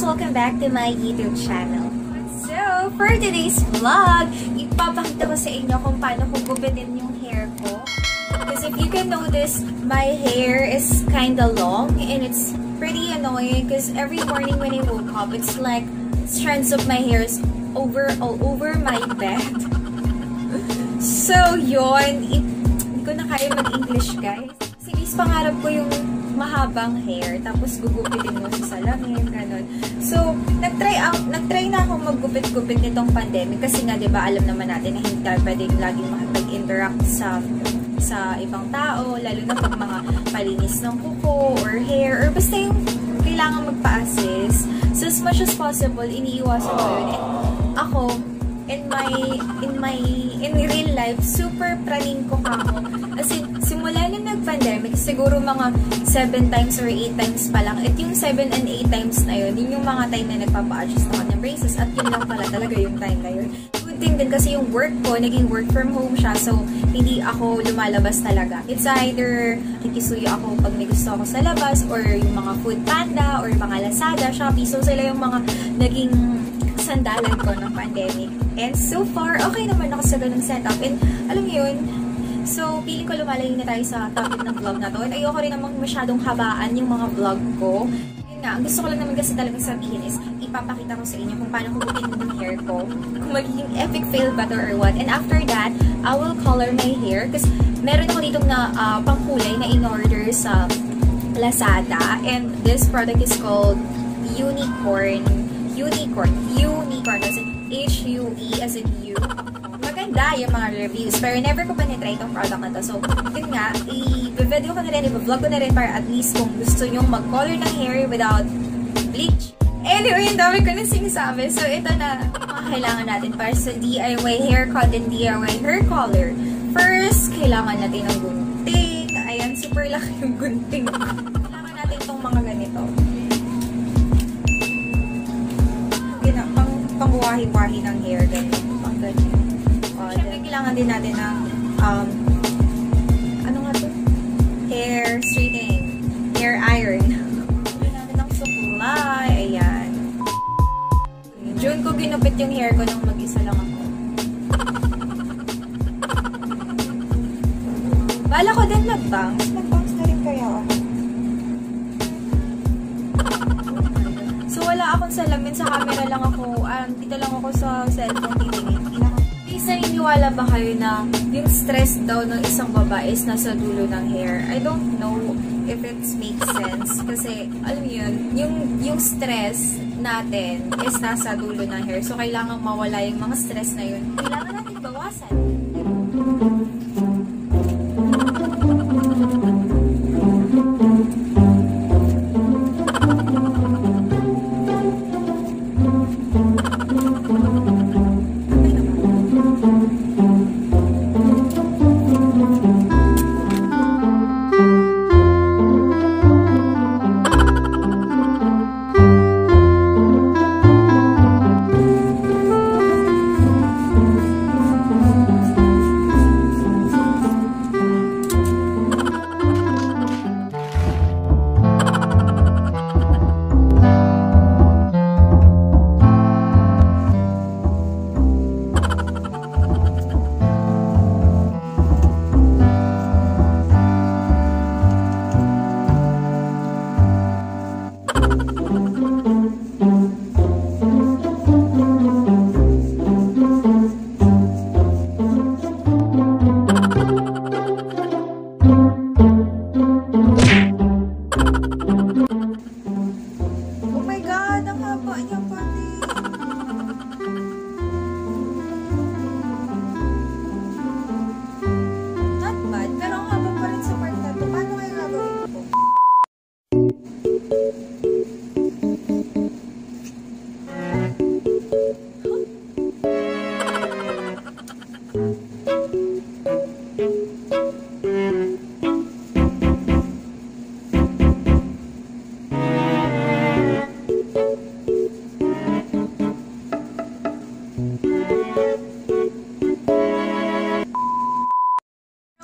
guys! Welcome back to my YouTube channel. So, for today's vlog, ipapakita ko sa inyo kung paano ko gupitin yung hair ko. Because if you can notice, my hair is kinda long and it's pretty annoying because every morning when I woke up, it's like strands of my hair is all over my bed. So, yun. Hindi ko na kaya mag-English, guys. Sige, pangarap ko yung mahabang hair, tapos gugupitin mo sa salamin, ganun. So, nag-try na ako maggupit-gupit nitong pandemic kasi nga, 'di ba, alam naman natin na hindi tayo pwedeng laging makipag-interact sa ibang tao, lalo na pag mga palinis ng kuko or hair, or basta yung kailangan magpa-assist. So, as much as possible, iniiwasan ko yun. And ako, in real life, super praning ko ako. Kasi, simula nung nag-pandemic, siguro mga 7 times or 8 times pa lang. At yung 7 and 8 times na yun, yun yung mga time na nagpapa-adjust ako ng braces. At yun lang pala talaga yung time na yun. Good thing din kasi yung work ko, naging work from home siya. So, hindi ako lumalabas talaga. It's either kikisuyo ako pag may gusto ako sa labas, or yung mga food panda, or mga lazada, Shopee. So, sila yung mga naging sandalan ko ng pandemic. And so far, okay naman ako sa ganung setup. And alam mo yun, so feeling ko lumalayo na tayo sa topic ng vlog na to. And ayoko rin namang masyadong habaan yung mga vlog ko. Yun nga, ang gusto ko lang naman kasi talagang sabihin is, ipapakita ko sa inyo kung paano ko gupitin yung hair ko. Kung magiging epic fail ba to or what. And after that, I will color my hair. Kasi meron ako ditong na pangkulay na in-order sa Lazada. And this product is called Huenicorn as in HUE as in U. Maganda yung mga reviews, pero never ko pa nitry itong product na to. So, yun nga, i-video ko na rin, i-vlog ko na rin para at least kung gusto nyong mag-color ng hair without bleach. Anyway, yung dami ko na sinasabi. So, ito na mga kailangan natin para sa DIY haircut and DIY hair color. First, kailangan natin ng gunting. Ayan, super laki yung gunting. Kailangan natin itong mga ganito. Pangwahi-wahi ng hair, ganyan. Pang ganyan. Siyempre, kailangan din natin ng, ano nga to? Hair straightening. Hair iron. Kailangan natin ng supply. Ayan. June ko ginupit yung hair ko nung mag-isa lang ako. Bala ko din mag-bangs. Mag-bangs na rin kaya ako. Wala akong salamin, sa camera lang ako, dito lang ako sa cellphone titingin. Please, naniniwala ba kayo na yung stress daw ng isang babae is nasa dulo ng hair? I don't know if it makes sense. Kasi, alam mo yun, yung stress natin is nasa dulo ng hair. So, kailangan mawala yung mga stress na yun. Kailangan natin bawasan.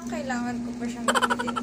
Kailangan ko pa siyang gupitin.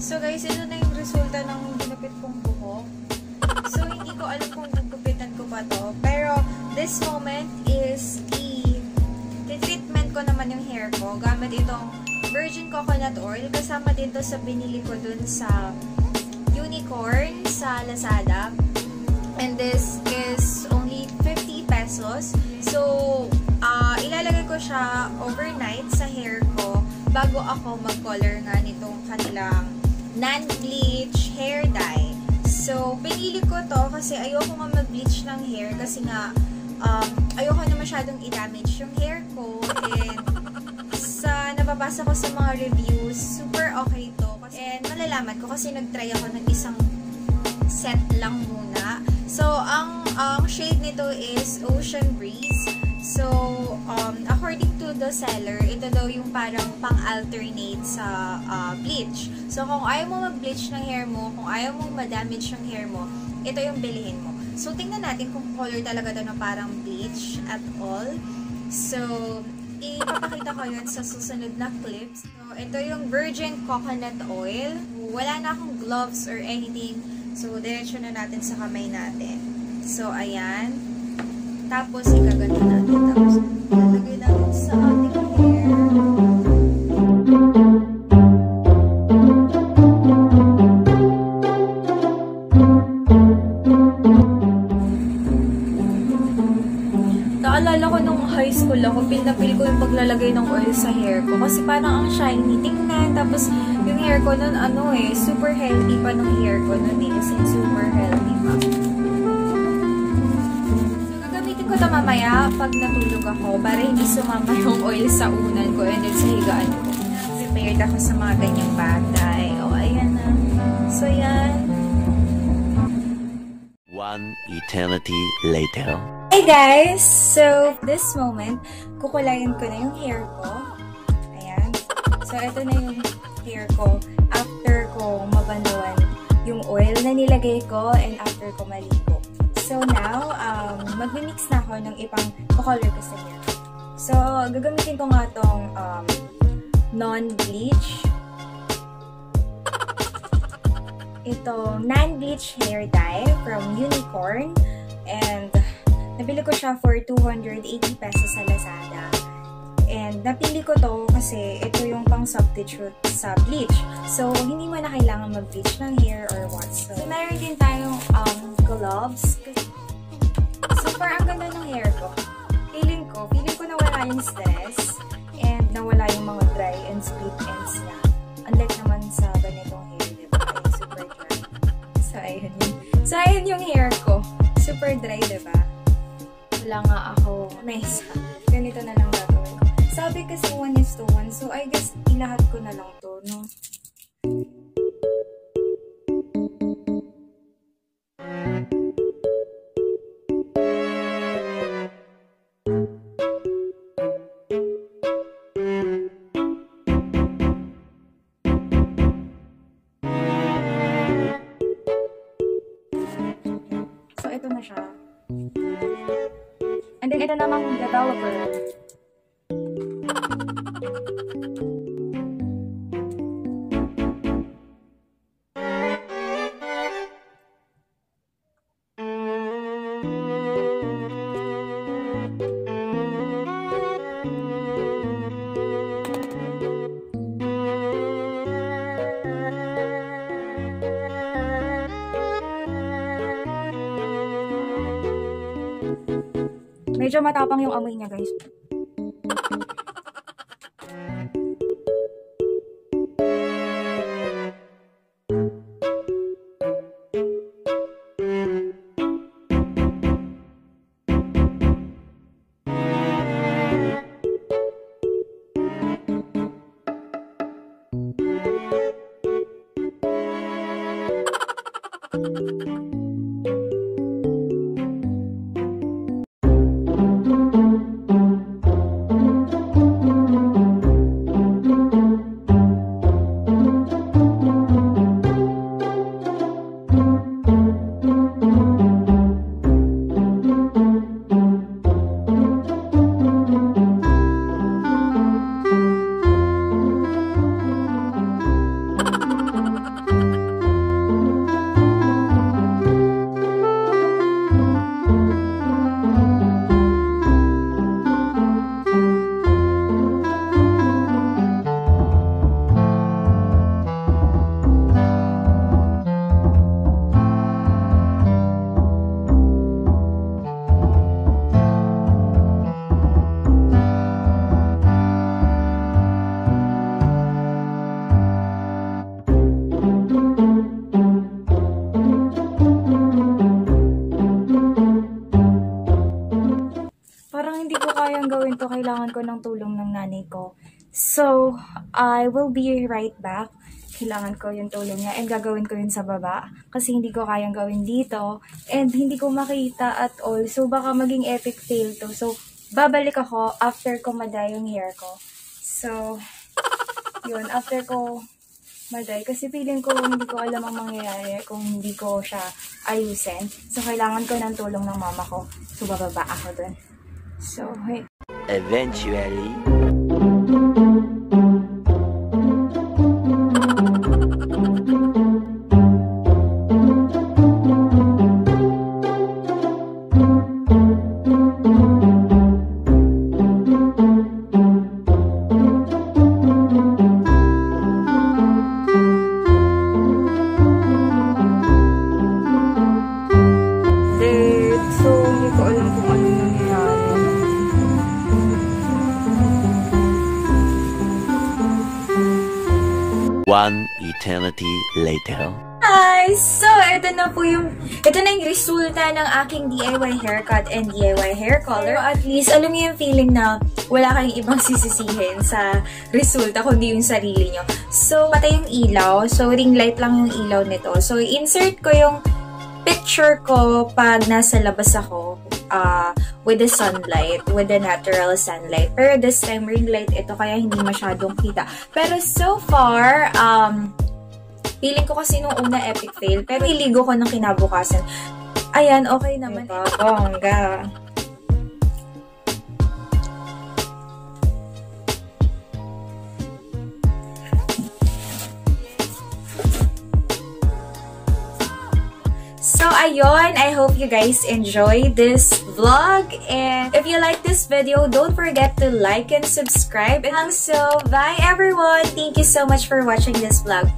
So guys, ito na yung resulta ng ginupit kong buhok. So hindi ko alam kung gugupitan ko ba to. Pero this moment is i-treatment ko naman yung hair ko gamit itong virgin coconut oil. Kasama din to sa binili ko dun sa Huenicorn sa Lazada. And this is only 50 pesos. So, ilalagay ko siya overnight sa hair ko bago ako mag-color nga nitong kanilang non-bleach hair dye. So, pinili ko to kasi ayoko nga mag-bleach ng hair kasi nga ayoko na masyadong i-damage yung hair ko. And sa nababasa ko sa mga reviews, super okay to. And malalaman ko kasi nag-try ako ng isang set lang muna. So, ang shade nito is Ocean Breeze. So, according to the seller, ito daw yung parang pang-alternate sa bleach. So, kung ayaw mo mag-bleach ng hair mo, kung ayaw mo ma-damage yung hair mo, ito yung bilihin mo. So, tingnan natin kung color talaga ito na parang bleach at all. So, ipapakita ko yun sa susunod na clips. So, ito yung virgin coconut oil. Wala na akong gloves or anything. So, diretso na natin sa kamay natin. So, ayan. Tapos, ikaganto natin. Tapos, ilalagay natin sa ating hair. Naalala ko nung high school ako, pinapil ko yung paglalagay ng oil sa hair ko. Kasi parang ang shiny tingnan. Tapos, yung hair ko nun, super healthy pa ng hair ko nun eh. Kasi super healthy pa. So, gagamitin ko ito mamaya pag natulog ako para hindi sumama yung oil sa unan ko and then sa higaan ko. Prepared ako sa mga ganyang bagay. O, ayan na. So, yan. One eternity later. Hey guys! So, this moment, kukulayan ko na yung hair ko. Ayan. So, ito na yung hair ko after ko mabandawan yung oil na nilagay ko and after ko maligo. So, now, magmimix na ako ng ibang color ko sa hair. So, gagamitin ko nga tong non-bleach. Ito, non-bleach hair dye from Huenicorn. And, nabili ko siya for 280 pesos sa Lazada. And napili ko to kasi ito yung pang substitute sa bleach. So, hindi mo na kailangan mag-bleach ng hair or what. So, meron din tayong gloves. Super ang ganda ng hair ko. Feeling ko nawala yung stress and nawala yung mga dry and split ends niya. Unlike naman sa ganitong hair, diba? Ay, super dry. So, ayun yun. So, ayun yung hair ko. Super dry, diba? Wala nga ako nice. Ganito na lang gagawin ko. Sabi kasi 1:1. So, I guess, ilahat ko na lang to, no? So, ito na siya. And then, ito namang developer. Medyo matapang yung amoy niya, guys. ko ng tulong ng nanay ko. So, I will be right back. Kailangan ko yung tulong niya and gagawin ko yun sa baba kasi hindi ko kayang gawin dito and hindi ko makita at all. So, baka maging epic fail to. So, babalik ako after ko maday yung hair ko. So, yun, after ko maday. Kasi feeling ko hindi ko alam ang mangyayari kung hindi ko siya ayusin. So, kailangan ko ng tulong ng mama ko. So, bababa ako dun. So, wait. Eventually. One eternity later. Hi! So, ito na yung resulta ng aking DIY haircut and DIY hair color. At least, alam niyo yung feeling na wala kayong ibang sisisihin sa resulta, kundi yung sarili nyo. So, patay yung ilaw. So, ring light lang yung ilaw nito. So, insert ko yung picture ko pag nasa labas ako with the sunlight, with the natural sunlight. Pero this time, ring light ito, kaya hindi masyadong kita. Pero so far, feeling ko kasi nung una epic fail, pero iligo ko ng kinabukasan. Ayan, okay naman. Bongga. So, ayun, I hope you guys enjoy this vlog. And if you like this video, don't forget to like and subscribe. And so, bye everyone! Thank you so much for watching this vlog.